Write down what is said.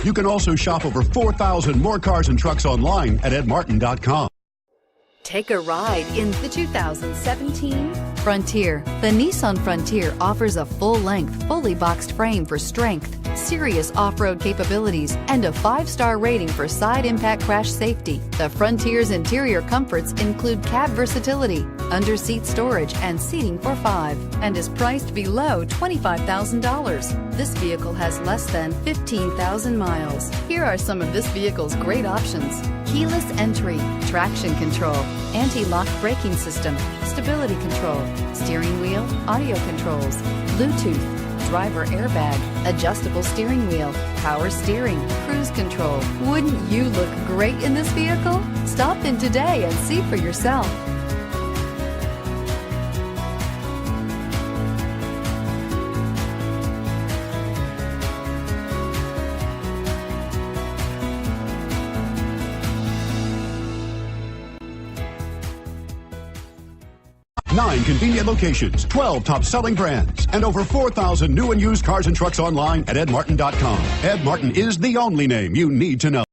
You can also shop over 4,000 more cars and trucks online at edmartin.com. Take a ride in the 2017 Frontier. The Nissan Frontier offers a full-length, fully boxed frame for strength, serious off-road capabilities, and a 5-star rating for side impact crash safety. The Frontier's interior comforts include cab versatility, under-seat storage, and seating for 5, and is priced below $25,000. This vehicle has less than 15,000 miles. Here are some of this vehicle's great options: keyless entry, traction control, anti-lock braking system, stability control, steering wheel audio controls, Bluetooth, driver airbag, adjustable steering wheel, power steering, cruise control. Wouldn't you look great in this vehicle? Stop in today and see for yourself. Nine convenient locations, 12 top-selling brands, and over 4,000 new and used cars and trucks online at edmartin.com. Ed Martin is the only name you need to know.